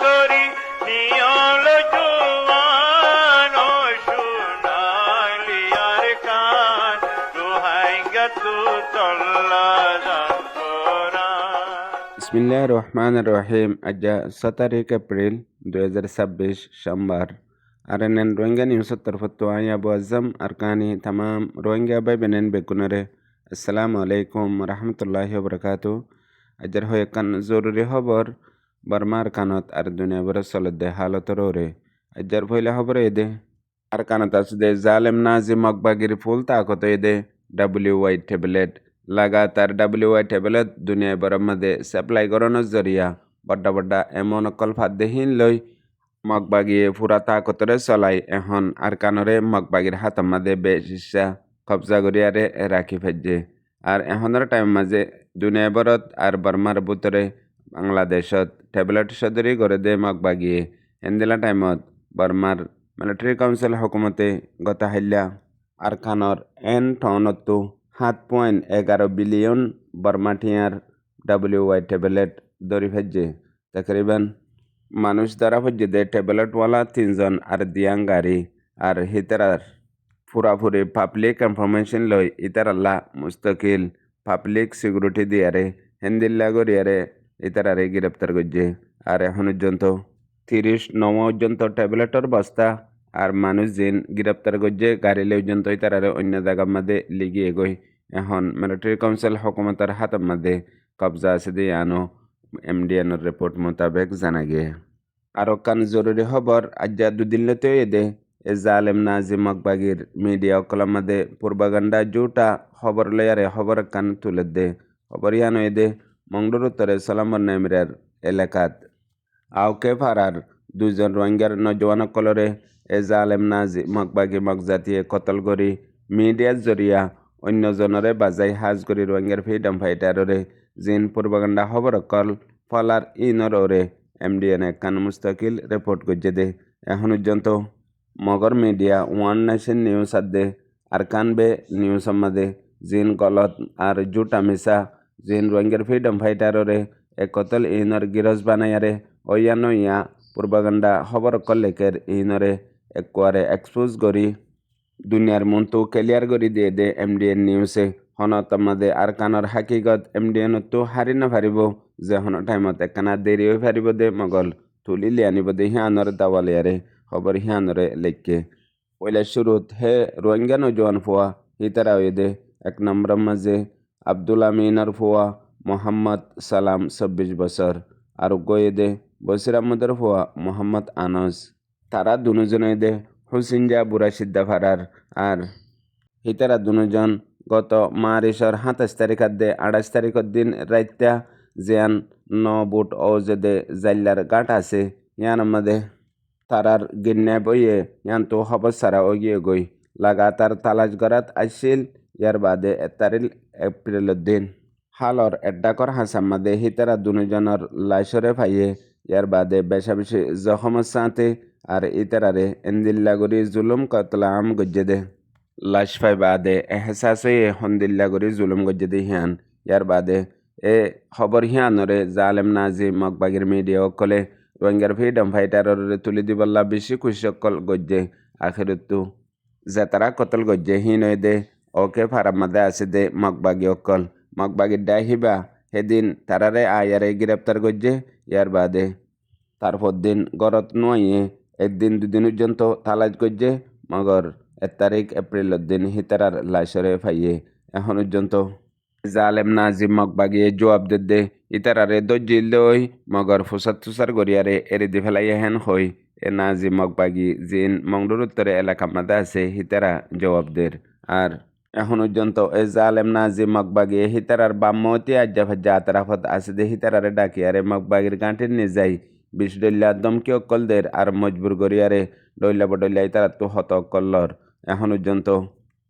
গরি নিয়ল জুয়ান ও শুনালি আর কান দোহাই গতু তল্লা জান কোরআন। বিসমিল্লাহির রহমানির রহিম। আজ 17 এপ্রিল 2026 সোমবার। আরেনেন রোহিঙ্গা নিউজের তরফত আই আবু আজম আরকানি তামাম রোহিঙ্গা বাই বেনেন বেকুনরে আসসালামু আলাইকুম রহমতুল্লাহি ওবরাকাতু। আজর হয়ে কান জরুরি খবর বর্মার কানত আর দুনিয়া ভরে চলতে হালতর ওরে। আজর পয়লা খবর এদে আর কানত আছে জালেম নাজি মকবাগির ফুল তাকত এদে WY ট্যাবলেট লাগাতার WY ট্যাবলেট দুনিয়া ভরের মধ্যে সাপ্লাই করানোর জরিয়া বড্ডা বড্ডা এমন অকল ফাদ্দেহীন লই মগবাগিয়ে ফুরা তাকতরে চলাই এখন আর কানরে মগবাগির হাতের মাঝে বেশিসা কবজা করিয়ারে রাখি ফেলছে। আর এখনের টাইম মাঝে দুনিয়া ভরত আর বর্মার ভিতরে বাংলাদেশত ট্যাবলেট সদরি করে দে মগবাগিয়ে হেন্দিলা টাইমত বর্মার মিলিটারি কাউন্সিল হুকুমতে গত হাইলা আর খানর এন টনতো 7.11 বিলিয়ন বর্মা টিয়ার WY ট্যাবলেট দরি ফেলছে। তকরিবান মানুষ দ্বারা ফজ্জে ট্যাবলেটওয়ালা 3জন আর দিয়াঙ্গারি আর হিতারার পুরাপুরি পাবলিক ইনফরমেশন লই ইতারাল্লা মুস্তকিল পাবলিক সিকিউরিটি দিয়ারে হেন্দিল্লা গরিয়ারে ইতারারে গ্রেপ্তার করছে। আর এখন পর্যন্ত 39 পর্যন্ত ট্যাবলেটর বস্তা আর মানুষ জিন গ্রেপ্তার করছে গাড়ি লে পর্যন্ত ইতারারে অন্য জায়গার মধ্যে লিগিয়ে গই এখন মিলিটারি কাউন্সিল হুকুমতের হাতের মধ্যে কবজা আছে দিয়ে আনো MDNর রিপোর্ট মোতাবেক জানা গিয়ে। আরো কান জরুরি খবর আজ দুদিনতে এদে এ জালেম নাজি মকবাগির মিডিয়া অকলার মধ্যে পূর্বাগান্ডা জুটা খবর লয়ারে খবর কান তুলে দে খবর ইয়ানো এদে মংডুর উত্তরে সালামর নামিরার এলাকাত আওকে ফারার 2জন রোহিঙ্গার নজওয়ান কলরে এ জালেম নাজি মকবাগি মকজাতিয়ে কতল করি মিডিয়ার জরিয়া অন্যজনরে বাজাই হাজ করি রোহিঙ্গার ফ্রিডম ফাইটাররে জিন পূর্বাগান্ডা খবর কল ফলার ইনর ওরে MDN কান মুস্তাকিল রিপোর্ট করছে দে এখন পর্যন্ত মগর মিডিয়া ওয়ান নেশন নিউজ আদে আর কানবে নিউজ আমাদে জিন গলত আর জুটা মিসা জিন রোহিঙ্গার ফ্রিডম ফাইটাররে একতল ইনর গিরজ বানায়ারে ওয়ানো ইয়া পূর্বাগান্ডা খবর কলেকের ইনরে একবারে এক্সপোজ করি দুনিয়ার মনটো ক্লিয়ার করে দিয়ে দে MDN নিউজে হনত আমাদে আর কানর হাকিগত MDN তো হারি না পারিব যে হন টাইমত একখানা দেরি হয়ে পারিব দে মগল তুলি লিয়ানিব দে হিয়ানর দাওয়ালিয়ারে খবর হিয়ানরে লেখকে পয়লা শুরুত হে রোহিঙ্গা নজওয়ান ফুয়া হিতারা হয়ে দে 1 নম্বর মাঝে আব্দুল আমিনার ফুয়া মোহাম্মদ সালাম 26 বছর আর গয়ে দে বসির আহমদের ফুয়া মোহাম্মদ আনস তারা দুজনে দে হুসিনজা বুড়া সিদ্ধা ফারার আর হিতারা দুজন গত মারিসর 27 তারিখত দে 28 তারিখের দিন রাইত্যা জিয়ান 9 বুট ও যে জাইলার গাট আছে ইয়ান মধ্যে তারার গিন্নে বইয়ে ইয়ান তো খবর সারা ও গিয়ে গই লাগাতার তালাশ গড়াত আসছিল। ইয়ার বাদে 1 তারিখ এপ্রিলের দিন হালর এড্ডাকর হাসাম মাদে হিতারা দুজনের লাশরে ফাইয়ে ইয়ার বাদে বেশা বেশি জখমের সাথে আর ইতারারে এন্দিল্লাগুড়ি জুলুম কতলা আম গজ্জে দে লাশ ফাই বাদে এহসাসে হন্দিল্লাগুড়ি জুলুম গজ্জে দে হিয়ান। ইয়ার বাদে এ খবর হিয়ানরে জালেম নাজি মকবাগির মিডিয়া অকলে রোহিঙ্গার ফ্রিডম ফাইটাররে তুলি দিবল্লা বেশি খুশি অকল গজ্জে আখিরতু জেতারা কতল গজ্জে হিন দে ওকে ফারাম মাদে আছে দে মকবাগি অকল মকবাগির ডাইহিবা সেদিন তারারে আয়ারে গ্রেপ্তার গজ্জে। ইয়ার বাদে তারপর দিন গরত নয়ে 1 দিন 2 দিন পর্যন্ত তালাশ গজ্জে মগর 1 তারিখ এপ্রিলের দিন হিতারার লাশরে ফাইয়ে এখন পর্যন্ত জালেম নাজিম মকবাগিয়ে জবাব দে ইতারারে দজ্জিল দই মগর ফুসার তুষার গড়িয়ারে এরি দি ফেলাই হেন হই এ নাজিম মকবাগি জিন মংডুর উত্তরে এলাকা মাদা আছে হিতারা জবাব দের। আর এখন পর্যন্ত এ জালেম নাজিম মকবাগি হিতারার বাম্মতি আজ্জা ফাজ্জা আতরাফত আছে দে হিতারারে ডাকিয়ারে মকবাগির গাঁটির নিজাই বিশ ডল্লা দমকি অকলদের আর মজবুর গড়িয়ারে ডইলা বডল্লা ইতারা তো হত অকল্লর এখন পর্যন্ত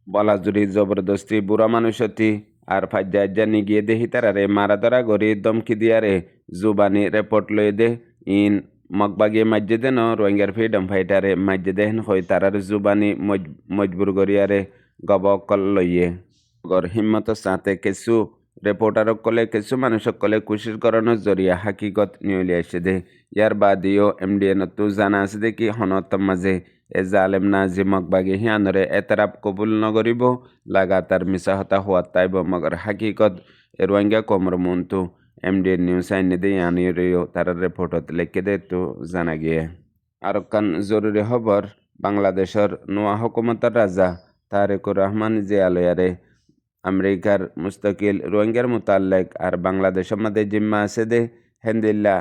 বলা জুড়ি জবরদস্তি বুড়া মানুষতি আর ফাজ্জা নিগিয়ে দে হিতারারে মারা ধরা গড়ি দমকি দিয়ারে জুবানি রিপোর্ট লয়ে দে ইন মকবাগিয়ে মাজ্জে দেন রোহিঙ্গার ফ্রিডম ফাইটারে মাজ্জে দেন হই তারার জুবানি মজবুর গড়িয়ারে গব অকল লইয়ে গর হিম্মত সাথে কিছু ৰিপৰ্টাৰসকলে কিছু মানুহসকলে কোচিছ কৰাৰ জৰিয়া হাকিকত নিউলি আছে দে ইয়াৰ বাদেও MDNতো জানা আছে দে কি হনত মাজে জালেম নাজি মকবাগী সিয়ানৰে এতৰাপ কবুল নকৰিব লাগাতাৰ মিছা হতা হোৱা তাইব মগৰ হাকিকত রোহিঙ্গা কমর মন্তু MDN নিউজ আইনে দে ইয়ানিও তার রিপোর্টত লিখে দে তো জানা গিয়ে আর কান জরুরি খবর বাংলাদেশের নোয়া হুকুমতের রাজা তারেকুর রহমান জিয়ালয়ারে আমেরিকার মুস্তাকিল রোহিঙ্গার মোতাল্লেক আর বাংলাদেশের মধ্যে জিম্মা আছে দে হেন্দিল্লা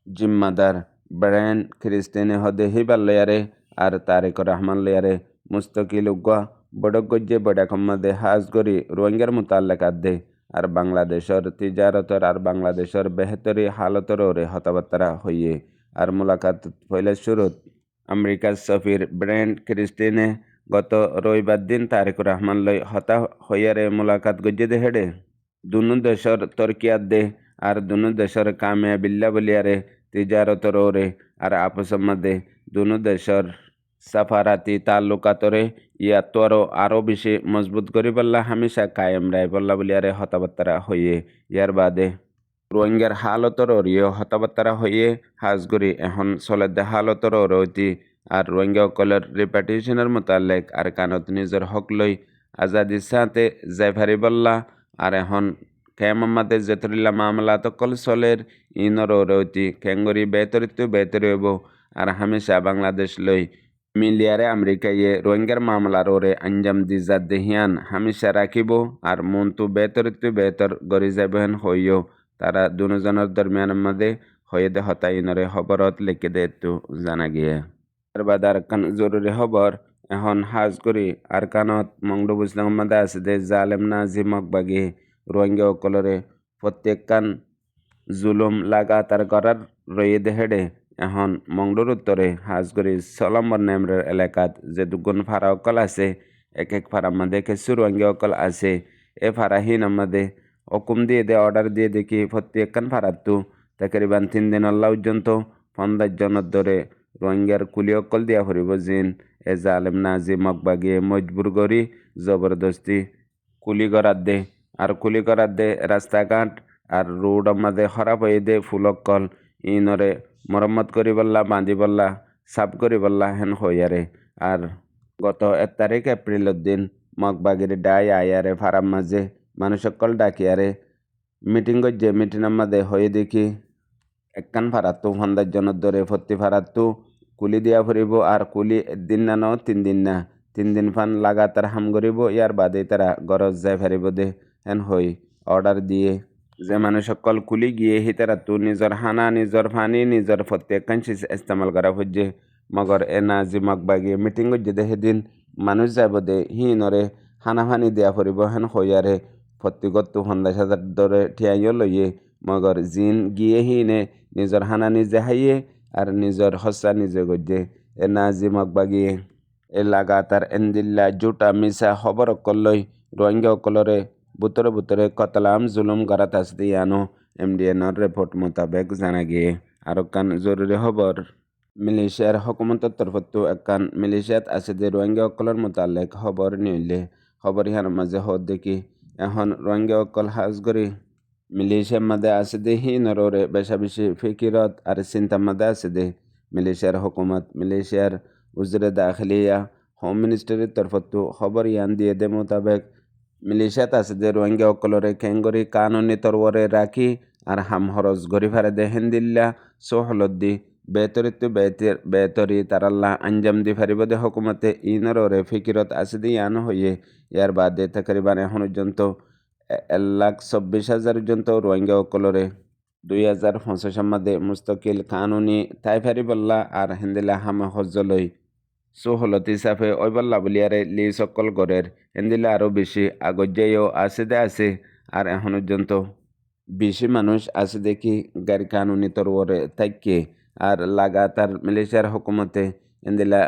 জিম্মাদার ব্রেন খ্রিস্টিনে হদে হিবার লয়ারে আর তারেকুর রহমান লয়ারে মুস্তাকিল উগ্গা বড়গজ্জে বড়াকম্মাদে হাজগরি রোহিঙ্গার মোতাল্লেক আদে আর বাংলাদেশের তিজারতর আর বাংলাদেশের বেহতরি হালতর ওরে হতাবার্তা হইয়ে আর মুলাকাত পয়লা শুরুত আমেরিকার সফির ব্রেন খ্রিস্টিনে গত রবিবার দিন তারেকুর রহমান লই হতা হইয়ারে মুলাকাত গজ্জে দে হেডে দুনু দেশের তর্কিয়াত দে আর দুনু দেশের কামিয়াবিল্লা বলিয়ারে তিজারতর ওরে আর আপসের মধ্যে দুনু দেশের সাফারাতি তাল্লুকাতরে ইয়াতোয়ারও আরও বেশি মজবুত করি বললা হামেশা কায়েম রায় বললা বলিয়ারে হতাবার্তা হইয়ে ইয়ার বাদে রোহিঙ্গার হালতর ওরিও হতাবার্তা হইয়ে হাজগুড়ি এখন চলে হালতর ওরতি আর রোহিঙ্গা সকলের রিপার্টিশনের মোতালেক আর কানত নিজের হক লই আজাদির সাথে জাইফারি বললা আর এখন কেমাম্মাদের জেতরিল্লা মামলা তকল চলের ইনর ওরতি কেঙ্গরি বেতরিত বেতরি হব আর হামেশা বাংলাদেশ লই মিলিয়ারে আমেরিকায়ে রোহিঙ্গার মামলার ওরে আঞ্জাম দি জাদ্দেহিয়ান হামেশা রাখিব আর মন্তু বেতরিত বেতর গরি যাবেন হইও তারা দুজনের দরমিয়ানের মধ্যে হয়ে দে হতাইনরে খবরত লিখে দে তো জানা গিয়ে বাদার কান জরুরি খবর এখন হাজ করি আর কানত মংডু বুঝলাম মধ্যে আছে দে জালেম নাজি মকবাগি রোহিঙ্গা সকলরে প্রত্যেক কান জুলুম লাগাতার করার রয়ে দে হেডে এখন মংডুর উত্তরে হাজগরি সলম্বর নেমরের এলাকাত যে দুগুণ ফাড়া অকল আছে এক এক ফাড়ার মধ্যে কিছু রোহিঙ্গা অকল আছে এ ফাড়াহীন মধ্যে হুকুম দিয়ে দে অর্ডার দিয়ে দেখি প্রত্যেকখান ফাড়াতু তাকরিবান 3 দিন পর্যন্ত 50 জনের ধরে রোহিঙ্গার কুলি অকল দিয়া ফুরিব জিন এ জালেম নাজি মকবাগিয়ে মজবুর করি জবরদস্তি কুলি করার দে আর কুলি করার দে রাস্তাঘাট আর রোড মধ্যে খারাপ হয়ে দে ফুল অকল ইনরে মরম্মত করি বললা বাঁধি বললা সাফ করি বললা হেন হইয়ারে আর গত 1 তারিখ এপ্রিলের দিন মগবাগির ডাই আয়ারে ফারাম মাঝে মানুষ সকল ডাকিয়ারে মিটিং করছে মিটিংয়ের মধ্যে হয়ে দেখি একখান ফারাতো 50 জনের ধরে ভর্তি ফারাতো কুলি দিয়া ফুরিব আর কুলি একদিন না 3 দিন না 3 দিন ফান লাগাতার হাম করিব ইয়ার বাদে তারা গরজ যাই ফারিব দে হেন হই অর্ডার দিয়ে যে মানুষ সকল কুলি গিয়ে হি তারা তো নিজের হানা নিজের ফানি নিজের প্রত্যেকখান চিজ ইস্তেমাল করা হচ্ছে মগর এ নাজি মকবাগি মিটিং করছে দে সেদিন মানুষ যাব দে হি নরে হানা ফানি দেয়া ফুরিব হেন হইয়ারে প্রত্যেকত 50,000 ধরে ঠিয়াইও লইয়ে মগর জিন গিয়ে হিনে নিজের হানা নিজে হাইয়ে আর নিজের হসা নিজে গজ্জে এ নাজি মকবাগিয়ে এ লাগাতার এন্দিল্লা জুটা মিশা খবর অকলই রোহিঙ্গা অকলরে বুতরে বুতরে কতলাম জুলুম করা তাসদি আনো MDNর রিপোর্ট মোতাবেক জানা গিয়ে আর কান জরুরি খবর মিলিশিয়ার হুকুমতের তরফতো একখান মিলিশিয়াত আছে যে রোহিঙ্গা অকলের মোতালেক খবর নিলে খবর ইহার মাঝে হদ দেখি এখন রোহিঙ্গা অকল হাজগরি মিলিশিয়ার মধ্যে আছে দে হি নররে বেশা বেশি ফিকিরত আর চিন্তার মধ্যে আছে দে মিলিশিয়ার হুকুমত মিলিশিয়ার উজরে দাখিলিয়া হোম মিনিস্ট্রির তরফতো খবর ইয়ান দিয়ে দে মোতাবেক মিলিশিয়াত আছে যে রোহিঙ্গা অকলরে কেঙ্গরি কানুনি তরওয়ারে রাখি আর হাম হরজ গরি ফারে দে হেন্দিল্লা সোহলদ্দি বেতরিত বেতরি তারাল্লা আঞ্জাম দি ফারিব দে হুকুমতে ইনরে ফিকিরত আছে দি ইয়ান হইয়ে ইয়ার বাদে তাকরিবান এখন পর্যন্ত 1,24,000 পর্যন্ত রোহিঙ্গা অকলরে 2025 মধ্যে মুস্তকিল কানুনি তাই ফারিবল্লা আর হেন্দিলা হামা হজ্জলই সোহলত হিসাবে ওইবল্লা বলিয়ারে লি সকল গড়ের হেন্দিলা আরও বেশি আগজ্যায়ও আছে দে আছে আর এখন পর্যন্ত বেশি মানুষ আছে দেখি গাড়ি কানুনি তরওয়ারে তাইকে আর লাগাতার মিলিশিয়ার হুকুমতে হেন্দিলা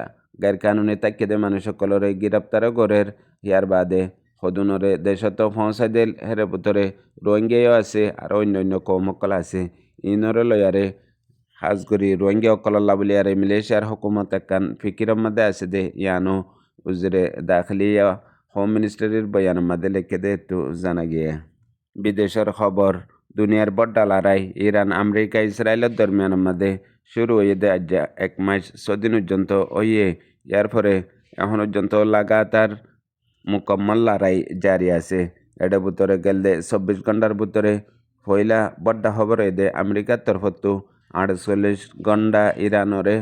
গাড়ি কানুনি তাইকে দে মানুষ সকলরে গ্রেপ্তারও গড়ের ইয়ার বাদে সদুনরে দেশত পৌঁছাই দিল হেরে ভিতরে রোহিঙ্গাও আছে আর অন্যান্য কৌমকল আছে ইনরে লয়ারে হাজগরি রোহিঙ্গা অকল্লা বলিয়ারে মিলিশিয়ার হুকুমত একখান ফিকিরের মধ্যে আছে দে ইয়ানো উজরে দাখিলিয়া হোম মিনিস্ট্রির বয়ানের মধ্যে লিখে দে তো জানা গিয়ে বিদেশের খবর দুনিয়ার বড় লড়াই ইরান আমেরিকা ইসরায়েলের দরমিয়ানের মধ্যে শুরু হয়ে দেয় আজ 1 মাস 6 দিন পর্যন্ত হইয়ে ইয়ার পরে এখন পর্যন্ত লাগাতার মুকম্মল লড়াই জারি আছে। এটার ভিতরে গেলে 24 ঘন্টার ভিতরে পয়লা বড় খবর হয়ে দেয় আমেরিকার তরফতো 48 ঘন্টা ইরানরে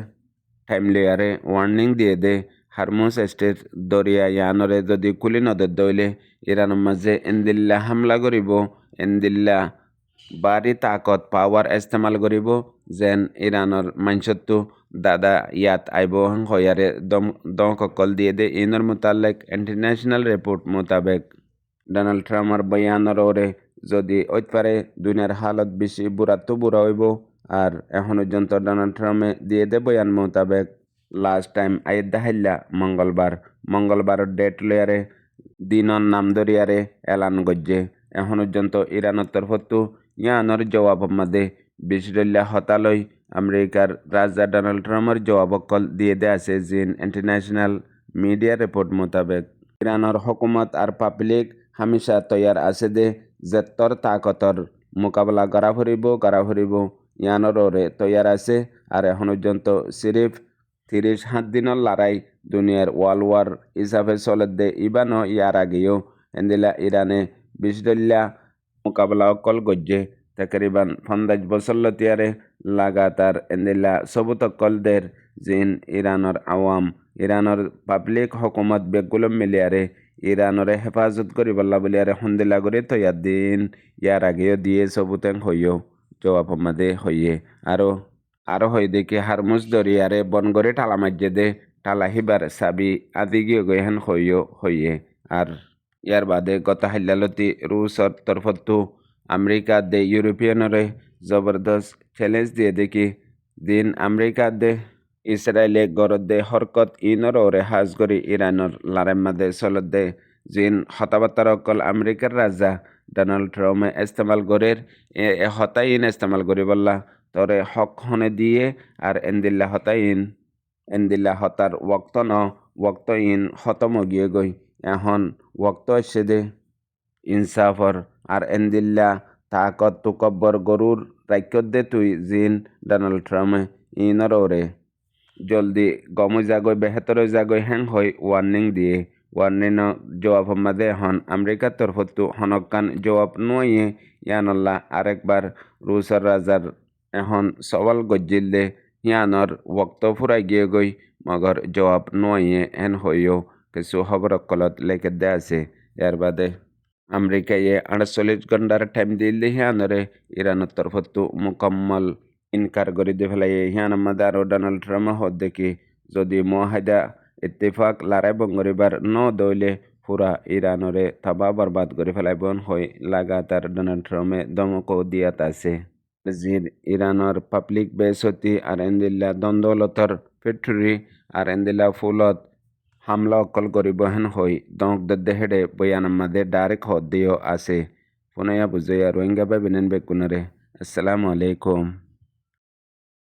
টাইম লেয়ারে ওয়ার্নিং দিয়ে দে হারমুজ স্টেট দরিয়া ইয়ানরে যদি খুলি নদের দইলে ইরানের মাঝে এন্দিল্লা হামলা করিব এন্দিল্লা বাড়ি তাকত পাওয়ার ইস্তেমাল করিব যেন ইরানের মানসত্তু দাদা ইয়াত আইব হয়ারে দমকল দিয়ে দে ইনর মোতালেক ইন্টারন্যাশনাল রিপোর্ট মোতাবেক ডোনাল্ড ট্রাম্পের বয়ানের ওরে যদি ওইত পারে দুনিয়ার হালত বেশি বুড়াতো বুড়া হইব। আর এখন পর্যন্ত ডোনাল্ড ট্রাম্পে দিয়ে দে বয়ান মোতাবেক লাস্ট টাইম আইত দেখাইলা মঙ্গলবার ডেট লয়ারে দিনর নাম দরিয়ারে এলান গজ্জে এখন পর্যন্ত ইরানের তরফতো ইয়ানোর জবাব মধ্যে বিশরল্লা হতালয় আমেরিকার রাজা ডোনাল্ড ট্রাম্পের জবাবকল দিয়ে দে আছে জিন ইন্টারন্যাশনাল মিডিয়া রিপোর্ট মোতাবেক ইরানের হকুমত আর পাবলিক হামেশা তৈয়ার আছে দে জেত্তর তাকতর মোকাবেলা করা ফুরিব ইয়ানোর ওরে তৈয়ার আছে। আর এখন পর্যন্ত সিরিফ 37 দিনের লড়াই দুনিয়ার ওয়ার্ল্ড ওয়ার হিসাবে চলে দে ইবানো ইয়ার আগেও এন্দিলা ইরানে বিশদল্লা মোকাবেলা অকল গজ্জে তকরিবান 50 বছর লতিয়ারে লাগাতার এন্দিলা সবুতকলদের জিন ইরানের আওয়াম ইরানের পাবলিক হকুমত বেগুলো মিলিয়ারে ইরানরে হেফাজত করিবল্লা বলিয়ারে সন্দিলা করে তৈয়ার দিন ইয়ার আগেও দিয়ে সবুতেং হইও জবাব মাদে হইয়ে আরো হয়ে দেখি হারমুজ দরিয়ারে বন করে টালা মাজ্জে দে টালা হিবার সাবি আদি গিয়ে গেহেন হইয়ে। আর ইয়ার বাদে গত হাল্লালতি রুশর তরফতো আমেরিকা দে ইউরোপিয়ানরে জবরদস্ত চ্যালেঞ্জ দিয়ে দেখি দিন আমেরিকা দে ইসরায়েলে গরত দে হরকত ইনর ওরে হাজ করি ইরানর লারের মাদে চলত দে জিন হতাবার্তার অকল আমেরিকার রাজা ডোনাল্ড ট্রাম্পে ইস্তেমাল করের হতাইন ইস্তেমাল করি বললা তরে হক হনে দিয়ে আর এন্দিল্লা হতার ওক্ত ইন খতম গিয়ে গই এখন ওক্ত আসছে দে ইনসাফর আর এন্দিল্লা তাকত তুকব্বর গরুর রাক্যত দে তুই জিন ডোনাল্ড ট্রাম্পে ইনর ওরে জলদি গমু জাগই বেহতর জাগই হ্যাং হই ওয়ার্নিং জবাব মাদে এখন আমেরিকার তরফতো হনকান জবাব নইয়ে ইয়ানল্লা আরেকবার রুশর রাজার এখন সওয়াল গজ্জিল দে ইয়ানর ওক্ত ফুরাই গিয়ে গই মগর জবাব নইয়ে হেন হইও কিছু খবর কলত লেখে দে আছে। এর বাদে আমেরিকায় 48 ঘন্টার টাইম দিলে ইয়ানরে ইরানের তরফতো মুকম্মল ইনকার করে দিয়ে ফেলাই হিয়ানের মধ্যে আরও ডোনাল্ড ট্রাম্প হদ দেখি যদি মহাদা ইত্তেফাক লড়াই বঙ্গরিবার ন দইলে পুরা ইরানরে তবা বরবাদ করে ফেলাইবন হয়ে লাগাতার ডোনাল্ড ট্রাম্পে দমকও দিয়াত আছে। জির ইরানের পাবলিক বেসতি আর এন্দিল্লা দ্বন্দ্বলতর ফ্যাক্টরি আর এন্দিল্লা ফুলত হামলা অকল করিব হেন হই দমক দেহেডে বয়ানের মধ্যে ডাইরেক্ট হদ দিয়েও আছে। পুনয়া বুঝাইয়া রোহিঙ্গা বেবিনেন বেকুনরে। আসসালামু আলাইকুম।